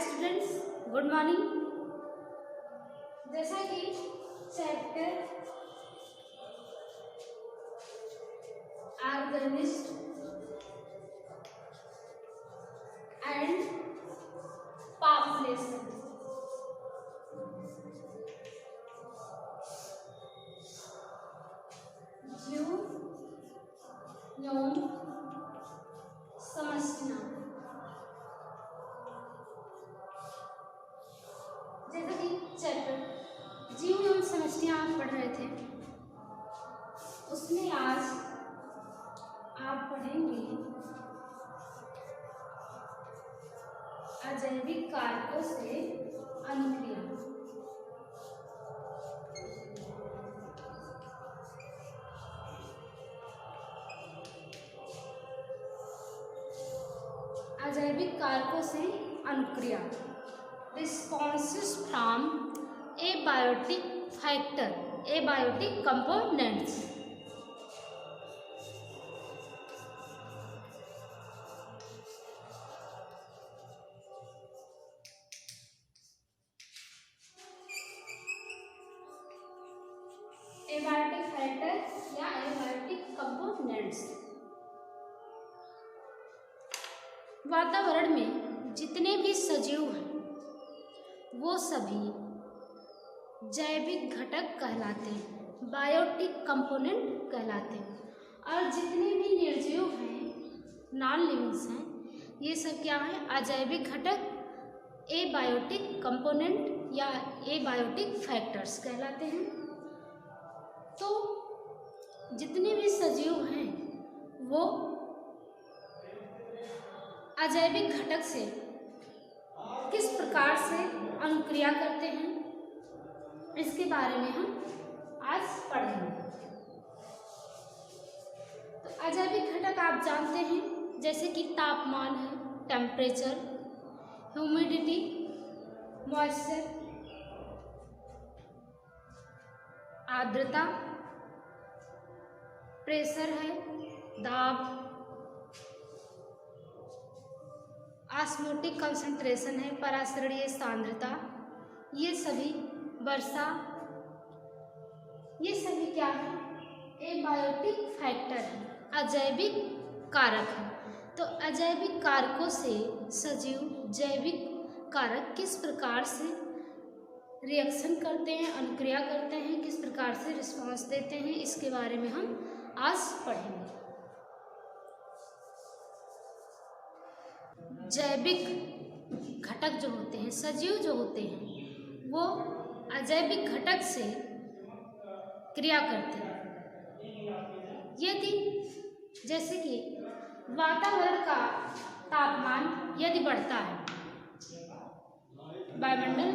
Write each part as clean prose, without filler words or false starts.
Students, good morning. जैसा कि chapter organist and population जीव एवं समस्या, जैसा कि चैप्टर जीव एवं समस्या आप पढ़ रहे थे, उसमें आज आप पढ़ेंगे अजैविक कारकों से अनुक्रिया। अजैविक कारकों से अनुक्रिया, responses from abiotic factor, abiotic components. Abiotic factor या एबायोटिक कंपोनेंट्स। वातावरण में जितने भी सजीव हैं वो सभी जैविक घटक कहलाते हैं, बायोटिक कंपोनेंट कहलाते हैं, और जितने भी निर्जीव हैं, नॉन लिविंग्स हैं, ये सब क्या है? अजैविक घटक, एबायोटिक कंपोनेंट या एबायोटिक फैक्टर्स कहलाते हैं। तो जितने भी सजीव हैं वो अजैविक घटक से किस प्रकार से अनुक्रिया करते हैं, इसके बारे में हम आज पढ़ेंगे। तो अजैविक घटक आप जानते हैं, जैसे कि तापमान है, टेम्परेचर, ह्यूमिडिटी, मॉइस्चर, आर्द्रता, प्रेशर है, दाब, ऑस्मोटिक कंसंट्रेशन है, परासरणीय सांद्रता, ये सभी वर्षा, ये सभी क्या है? एबायोटिक फैक्टर है, अजैविक कारक है। तो अजैविक कारकों से सजीव जैविक कारक किस प्रकार से रिएक्शन करते हैं, अनुक्रिया करते हैं, किस प्रकार से रिस्पांस देते हैं, इसके बारे में हम आज पढ़ेंगे। जैविक घटक जो होते हैं, सजीव जो होते हैं, वो अजैविक घटक से क्रिया करते हैं। यदि जैसे कि वातावरण का तापमान यदि बढ़ता है, वायुमंडल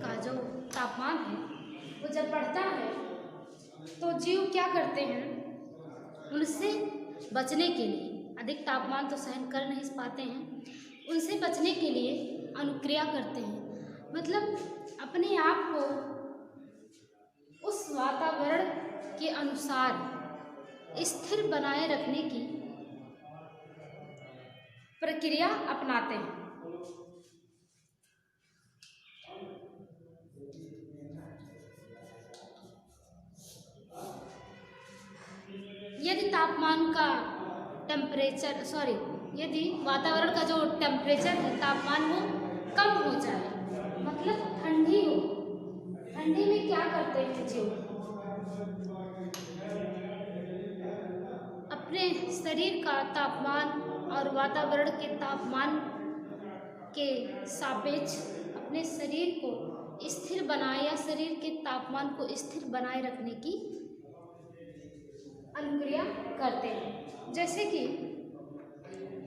का जो तापमान है वो जब बढ़ता है तो जीव क्या करते हैं? उनसे बचने के लिए, अधिक तापमान तो सहन कर नहीं पाते हैं, उनसे बचने के लिए अनुक्रिया करते हैं। मतलब अपने आप को उस वातावरण के अनुसार स्थिर बनाए रखने की प्रक्रिया अपनाते हैं। यदि तापमान का यदि वातावरण का जो टेम्परेचर है, तापमान वो कम हो जाए, मतलब ठंडी हो, ठंडी में क्या करते हैं जीव? अपने शरीर का तापमान और वातावरण के तापमान के सापेक्ष अपने शरीर को स्थिर बनाए या शरीर के तापमान को स्थिर बनाए रखने की अनुक्रिया करते हैं। जैसे कि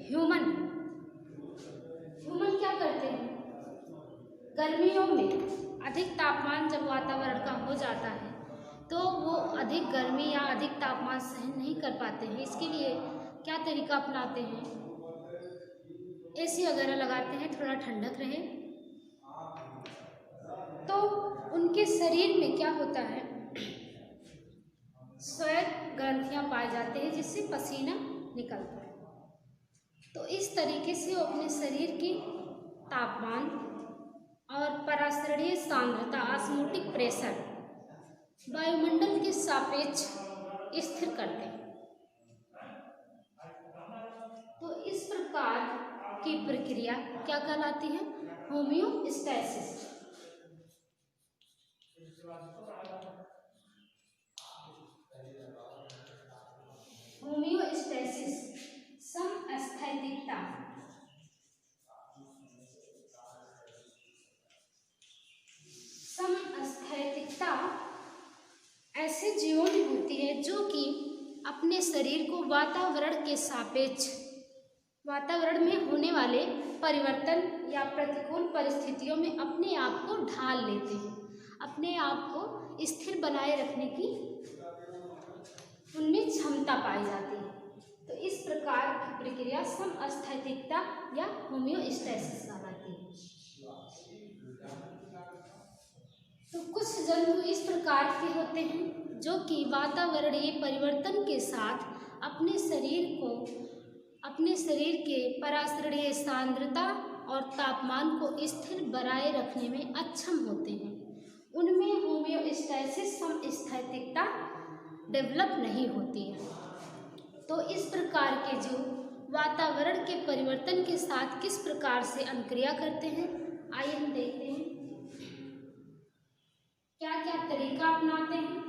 ह्यूमन क्या करते हैं? गर्मियों में अधिक तापमान जब वातावरण का हो जाता है तो वो अधिक गर्मी या अधिक तापमान सहन नहीं कर पाते हैं। इसके लिए क्या तरीका अपनाते हैं? एसी वगैरह लगाते हैं, थोड़ा ठंडक रहे। तो उनके शरीर में क्या होता है? श्वेत ग्रंथियां पाए जाते हैं जिससे पसीना निकलता है। तो इस तरीके से वो अपने शरीर के तापमान और परासरणीय सांद्रता ऑस्मोटिक प्रेशर वायुमंडल के सापेक्ष स्थिर करते हैं। तो इस प्रकार की प्रक्रिया क्या कहलाती है? होमियोस्टैसिस। होमियोस्टैसिस समस्थैतिकता। समस्थैतिकता ऐसे जीवों में होती है जो कि अपने शरीर को वातावरण के सापेक्ष, वातावरण में होने वाले परिवर्तन या प्रतिकूल परिस्थितियों में अपने आप को ढाल लेते हैं, अपने आप को स्थिर बनाए रखने की उनमें क्षमता पाई जाती है। तो इस प्रकार की प्रक्रिया समस्थैतिकता या होमियोस्टैसिस कहलाती है। तो कुछ जंतु इस प्रकार के होते हैं जो कि वातावरणीय परिवर्तन के साथ अपने शरीर के परासरणीय सांद्रता और तापमान को स्थिर बनाए रखने में अक्षम होते हैं। उनमें होमियोस्टैसिस समस्थैतिकता डेवलप नहीं होती है। तो इस प्रकार के जीव वातावरण के परिवर्तन के साथ किस प्रकार से अनुक्रिया करते हैं, आइए हम देखते हैं क्या क्या तरीका अपनाते हैं।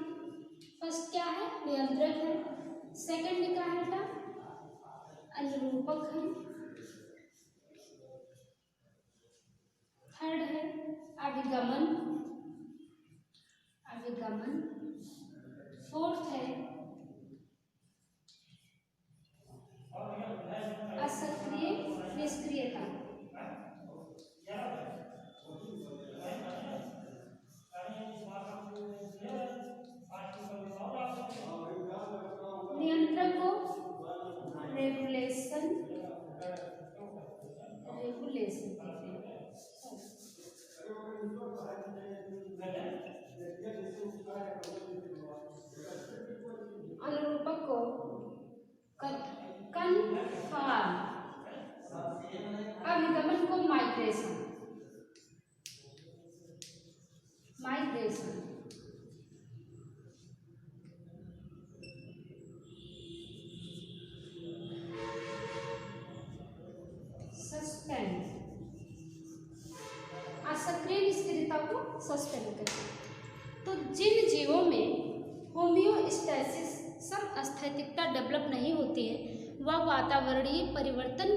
फर्स्ट क्या है? नियंत्रक है। सेकंड क्या है बेटा? अनुरूपक है। थर्ड है अभिगमन। फोर्थ है असक्रिय निष्क्रियता। नियंत्रक को रेगुलेशन कहते हैं। अनुरूपक को कन्फर्म। अभिगमन को माइग्रेशन। सस्पेंड। असक्रिय निष्क्रियता को सस्पेंड करते हैं। तो जिन जीवों में होमियोस्टैसिस समस्थैतिकता डेवलप नहीं होती है वह वातावरणीय परिवर्तन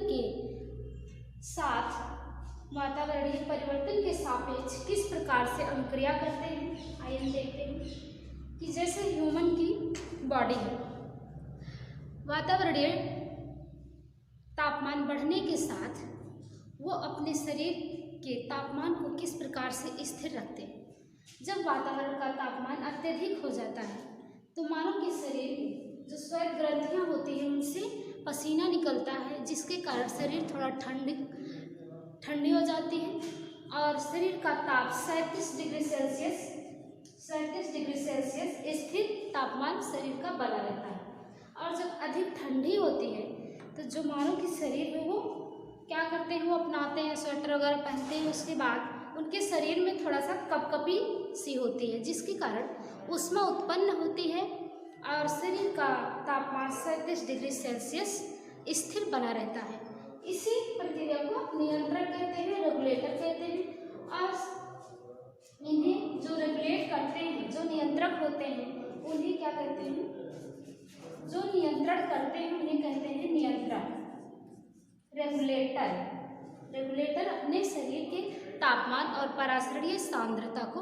के सापेक्ष किस प्रकार से अनुक्रिया करते हैं, आइए हम देखते हैं कि जैसे ह्यूमन की बॉडी है, वातावरणीय तापमान बढ़ने के साथ वो अपने शरीर के तापमान को किस प्रकार से स्थिर रखते हैं। जब वातावरण का तापमान अत्यधिक हो जाता है तो मानव के शरीर में जो श्वेत ग्रंथियां होती हैं उनसे पसीना निकलता है, जिसके कारण शरीर थोड़ा ठंडी हो जाती है और शरीर का ताप 37 डिग्री सेल्सियस स्थिर तापमान शरीर का बना रहता है। और जब अधिक ठंडी होती है तो जो मानव के शरीर में वो क्या करते हैं, वो अपनाते हैं, स्वेटर वगैरह पहनते हैं। उसके बाद उनके शरीर में थोड़ा सा कपकपी सी होती है, जिसके कारण ऊष्मा उत्पन्न होती है और शरीर का तापमान 37 डिग्री सेल्सियस स्थिर बना रहता है। इसी प्रक्रिया को नियंत्रक कहते हैं, रेगुलेटर कहते हैं। और इन्हें जो रेगुलेट करते हैं, जो नियंत्रक होते हैं, उन्हें क्या कहते हैं? जो नियंत्रण करते हैं उन्हें कहते हैं नियंत्रक। रेगुलेटर अपने शरीर के तापमान और परासरणीय सांद्रता को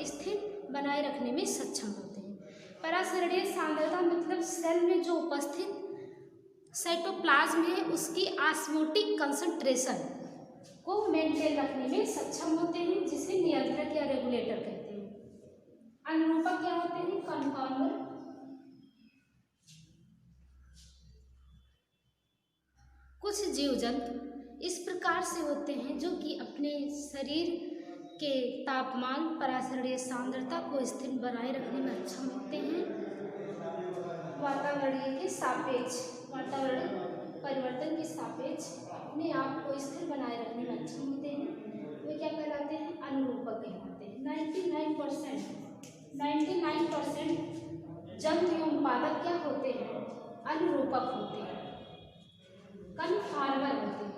स्थिर बनाए रखने में सक्षम होते हैं। परासरणीय सांद्रता मतलब सेल में जो उपस्थित साइटोप्लाज्म है उसकी ऑस्मोटिक कंसंट्रेशन को मेंटेन रखने में सक्षम होते हैं, जिसे नियंत्रक या रेगुलेटर कहते हैं। अनुरूपक क्या होते हैं? कन्फर्मर। कुछ जीव जंतु इस प्रकार से होते हैं जो कि अपने शरीर के तापमान परासरणीय सांद्रता को स्थिर बनाए रखने में अक्षम होते हैं वातावरणीय के सापेक्ष। वातावरण परिवर्तन के सापेक्ष अपने आप को स्थिर बनाए रखने में अक्षम होते हैं वे क्या कहलाते हैं? अनुरूपक कहलाते हैं। 99% जंतु एवं पादप क्या होते हैं? अनुरूपक होते हैं, कन्फॉर्मर होते हैं।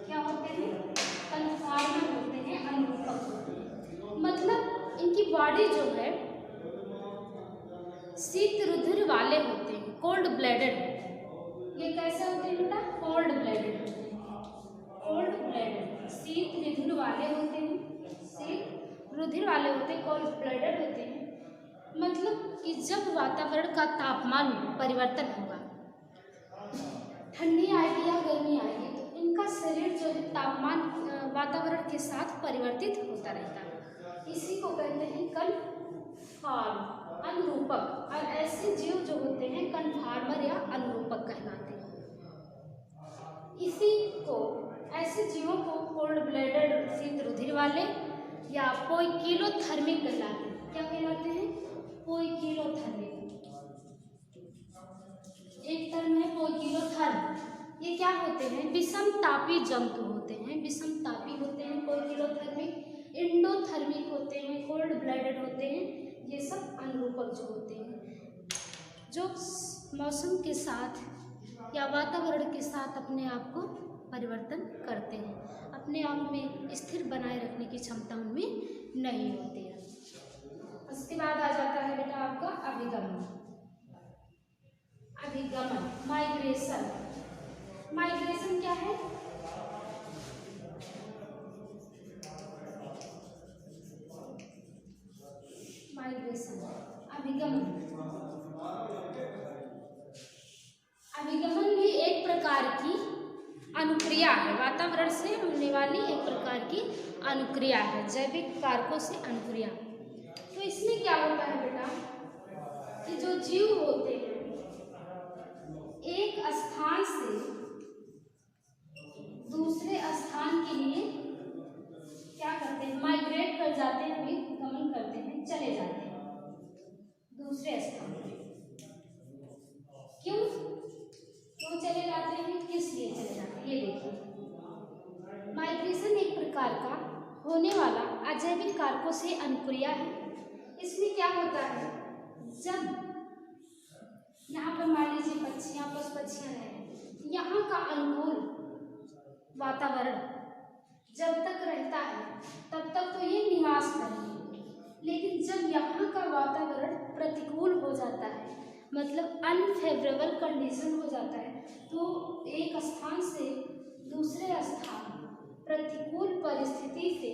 क्या होते हैं? कन्फॉर्मर होते हैं, अनुरूपक होते हैं। मतलब इनकी बॉडी जो है शीत रुधिर वाले होते हैं, कोल्ड ब्लडेड होते हैं। ये कैसे होते हैं बेटा? कोल्ड ब्लडेड होते हैं, कोल्ड ब्लडेड, शीत रुधिर वाले होते हैं, शीत रुधिर वाले होते हैं, कोल्ड ब्लडेड होते हैं। मतलब कि जब वातावरण का तापमान में परिवर्तन होगा, ठंडी आएगी या गर्मी आएगी, तो इनका शरीर जो है तापमान वातावरण के साथ परिवर्तित होता रहता है। इसी को कहते हैं कन्फॉर्म, अनुरूपक। और ऐसे जीव जो होते हैं कन्फॉर्मर या अनुरूपक कहलाते हैं। इसी को, ऐसे जीवों को कोल्ड ब्लडेड, शीत रुधिर वाले या पोइकिलोथर्मिक कहलाते हैं। क्या कहलाते हैं? पोइकिलोथर्मिक। एक टर्म है पोइकिलोथर्म। ये क्या होते हैं? विषम तापी जंतु होते हैं, विषम तापी होते हैं पोइकिलोथर्मिक। इंडोथर्मिक होते हैं, कोल्ड ब्लडेड होते हैं। ये सब अनुरूपक जो होते हैं, जो मौसम के साथ या वातावरण के साथ अपने आप को परिवर्तन करते हैं, अपने आप में स्थिर बनाए रखने की क्षमता उनमें नहीं होती है। उसके बाद आ जाता है बेटा आपका अभिगमन। अभिगमन, माइग्रेशन। माइग्रेशन क्या है? माइग्रेशन, अभिगमन। अभिगमन भी एक प्रकार की अनुक्रिया है, वातावरण से होने वाली एक प्रकार की अनुक्रिया है, जैविक कारकों से अनुक्रिया। तो इसमें क्या होता है बेटा कि जो जीव होते हैं एक स्थान से दूसरे स्थान के लिए क्या करते हैं? माइग्रेट कर जाते हैं, अभिगमन करते हैं, चले जाते हैं दूसरे स्थान पे। क्यों चले जाते हैं? किस लिए चले जाते हैं? ये देखिए, माइग्रेशन एक प्रकार का होने वाला अजैविक कारकों से अनुक्रिया है। इसमें क्या होता है? जब यहाँ पर मान लीजिए पक्षियाँ, पशु पक्षियाँ हैं, यहाँ का अनुकूल वातावरण जब तक रहता है तब तक तो ये निवास करेंगे, लेकिन जब यहाँ का वातावरण प्रतिकूल हो जाता है, मतलब अनफेवरेबल कंडीशन हो जाता है, तो एक स्थान से दूसरे स्थान प्रतिकूल परिस्थिति से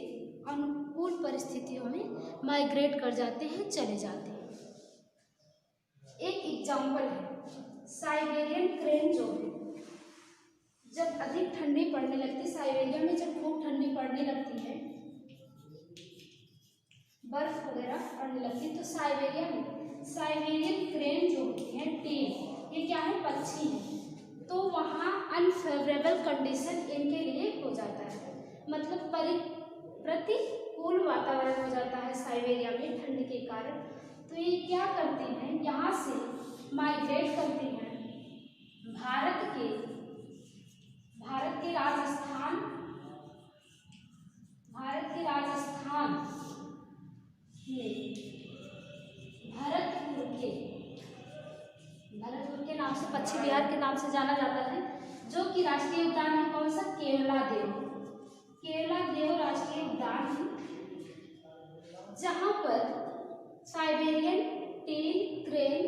अनुकूल परिस्थितियों में माइग्रेट कर जाते हैं, चले जाते हैं। एक एग्जाम्पल है साइबेरियन क्रेन जो है, जब अधिक ठंडी पड़ने लगती, साइबेरिया में जब खूब ठंडी पड़ने लगती है, बर्फ वगैरह पड़ने लगती है, तो साइबेरिया में साइबेरियन क्रेन जो होती है, टील, ये क्या है? पक्षी है। तो वहाँ अनफेवरेबल कंडीशन इनके लिए हो जाता है, मतलब प्रतिकूल वातावरण हो जाता है साइबेरिया में ठंड के कारण। तो ये क्या करती हैं? यहाँ से माइग्रेट करती हैं भारत के राजस्थान में भरतपुर के नाम से, पश्चिम बिहार के नाम से जाना जाता है, जो कि राष्ट्रीय उद्यान है। कौन सा? केवला देव राष्ट्रीय उद्यान है, जहाँ पर साइबेरियन टील क्रेन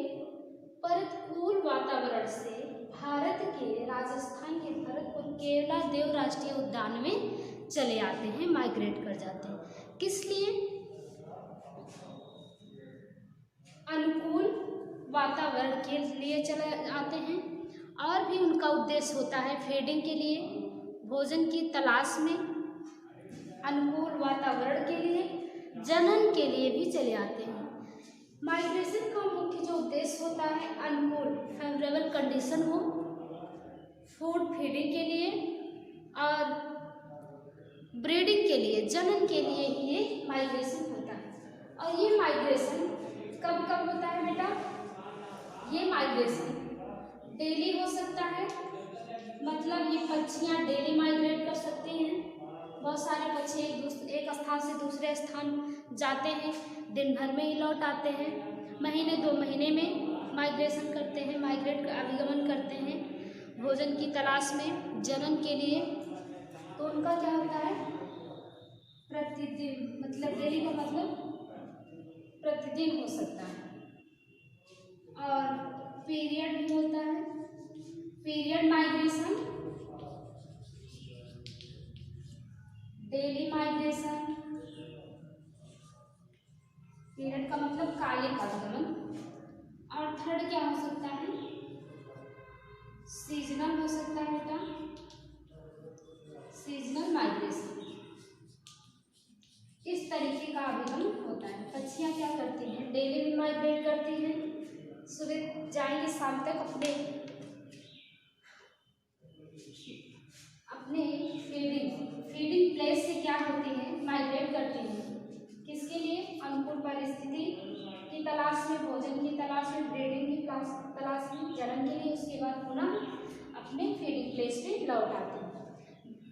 प्रतिकूल वातावरण से भारत के राजस्थान के भरतपुर केवला देव राष्ट्रीय उद्यान में चले आते हैं, माइग्रेट कर जाते हैं। किस लिए? अनुकूल वातावरण के लिए चले आते हैं, और भी उनका उद्देश्य होता है फीडिंग के लिए, भोजन की तलाश में, अनुकूल वातावरण के लिए, जनन के लिए भी चले आते हैं। माइग्रेशन का मुख्य जो उद्देश्य होता है, अनुकूल फेवरेबल कंडीशन हो, फूड फीडिंग के लिए और ब्रीडिंग के लिए, जनन के लिए ही ये माइग्रेशन होता है। और ये माइग्रेशन कब कब होता है बेटा? ये माइग्रेशन डेली हो सकता है, मतलब ये पक्षियाँ डेली माइग्रेट कर सकती हैं। बहुत सारे पक्षी एक स्थान से दूसरे स्थान जाते हैं, दिन भर में ही लौट आते हैं, महीने 2 महीने में माइग्रेशन करते हैं, अभिगमन करते हैं भोजन की तलाश में, जनन के लिए। तो उनका क्या होता है, प्रतिदिन, मतलब डेली का मतलब प्रतिदिन हो सकता है। और पीरियड भी होता है, period migration, daily migration, period का मतलब कालिक आगमन। और थर्ड क्या हो सकता है, सीजनल हो सकता है बेटा, सीजनल माइग्रेशन। इस तरीके का अभिगमन होता है। पक्षियाँ क्या करती हैं, डेली भी माइग्रेट करती हैं, सुबह जाएंगे शाम तक अपने फीडिंग प्लेस से क्या होती है, माइग्रेट करती हैं। किसके लिए, अनुकूल परिस्थिति की तलाश में, भोजन की तलाश में, ब्रीडिंग की तलाश में, जनन के लिए। उसके बाद पुनः अपने फीडिंग प्लेस पे लौट आते हैं।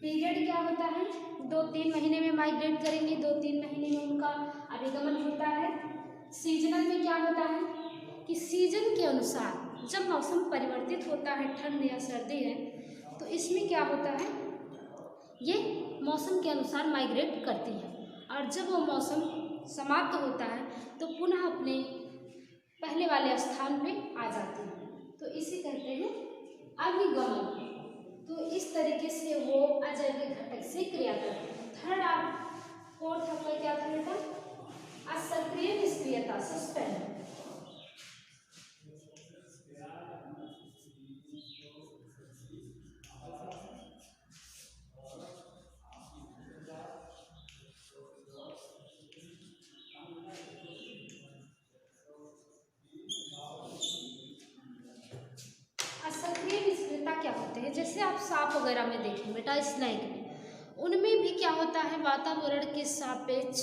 पीरियड क्या होता है, 2-3 महीने में माइग्रेट करेंगे, 2-3 महीने में उनका अभिगमन होता है। सीजनल में क्या होता है कि सीजन के अनुसार जब मौसम परिवर्तित होता है, ठंड या सर्दी है, तो इसमें क्या होता है, ये मौसम के अनुसार माइग्रेट करती है। और जब वो मौसम समाप्त होता है तो पुनः अपने पहले वाले स्थान पे आ जाती है। तो इसे कहते हैं अभिगमन। तो इस तरीके से वो अजैविक घटक से क्रिया करते हैं। फोर्थ आपका क्या था बेटा, असक्रिय निष्क्रियता, सस्पेंड। असक्रिय निष्क्रियता क्या होते हैं, जैसे आप सांप वगैरह में देखें बेटा, स्नेक में, उनमें भी क्या होता है, वातावरण के सापेक्ष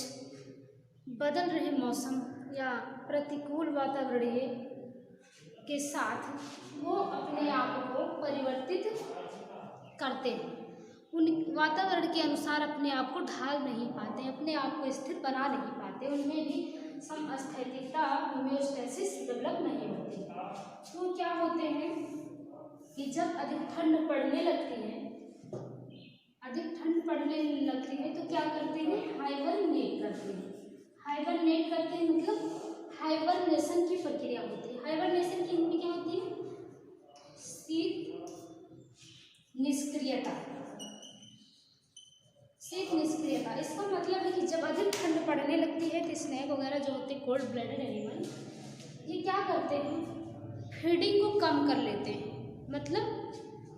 बदल रहे मौसम या प्रतिकूल वातावरणीय के साथ वो अपने आप को परिवर्तित करते हैं। उन वातावरण के अनुसार अपने आप को ढाल नहीं पाते, अपने आप को स्थिर बना नहीं पाते, उनमें भी समस्थैतिकता, होमियोस्टेसिस डेवलप नहीं होती। तो क्या होते हैं कि जब अधिक ठंड पड़ने लगती है, तो क्या करते हैं, हाइबरनेट करते हैं। हाइबरनेट करते हैं मतलब हाइबरनेशन की प्रक्रिया होती है। हाइबरनेशन की हिंदी क्या होती है, शीत निष्क्रियता। शीत निष्क्रियता, इसका मतलब है कि जब अधिक ठंड पड़ने लगती है तो स्नेक वगैरह जो होते हैं, कोल्ड ब्लडेड एनिमल, ये क्या करते हैं, फीडिंग को कम कर लेते हैं, मतलब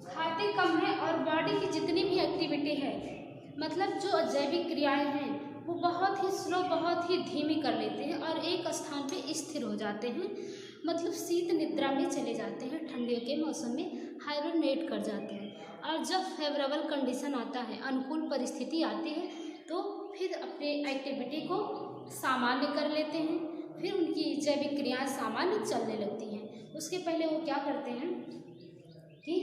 खाते कम है और बॉडी की जितनी भी एक्टिविटी है, मतलब जो जैविक क्रियाएं हैं, वो बहुत ही स्लो, बहुत ही धीमी कर लेते हैं और एक स्थान पे स्थिर हो जाते हैं, मतलब शीत निद्रा में चले जाते हैं। ठंडियों के मौसम में हाइबरनेट कर जाते हैं। और जब फेवरेबल कंडीशन आता है, अनुकूल परिस्थिति आती है, तो फिर अपने एक्टिविटी को सामान्य कर लेते हैं, फिर उनकी जैविक क्रियाएं सामान्य चलने लगती हैं। उसके पहले वो क्या करते हैं कि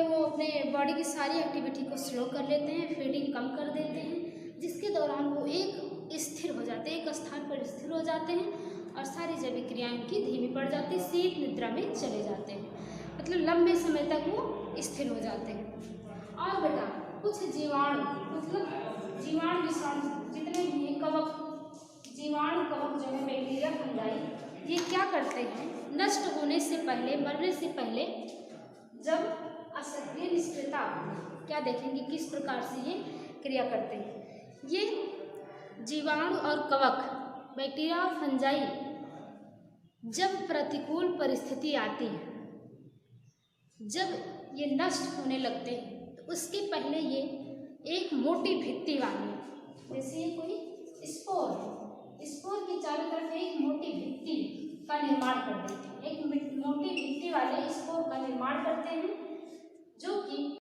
वो अपने बॉडी की सारी एक्टिविटी को स्लो कर लेते हैं, फीडिंग कम कर देते हैं, जिसके दौरान वो एक स्थिर हो जाते हैं, एक स्थान पर स्थिर हो जाते हैं और सारी जैविक क्रियाएं उनकी धीमी पड़ जाती है, शीत निद्रा में चले जाते हैं, मतलब लंबे समय तक वो स्थिर हो जाते हैं। और बेटा कुछ जीवाणु, मतलब जीवाणु विषाणु जितने भी कवक, जीवाणु कवक जो है, बैक्टीरिया, फंगाई, ये क्या करते हैं, नष्ट होने से पहले, मरने से पहले, जब असक्रिय निष्क्रियता, क्या देखेंगे किस प्रकार से ये क्रिया करते हैं। ये जीवाणु और कवक, बैक्टीरिया और फंजाई, जब प्रतिकूल परिस्थिति आती है, जब ये नष्ट होने लगते हैं, तो उसके पहले ये एक मोटी भित्ति वाली, जैसे ये कोई स्पोर के चारों तरफ एक मोटी भित्ति का निर्माण कर देते हैं, एक मोटी भित्ति वाले स्पोर का निर्माण करते हैं, जो कि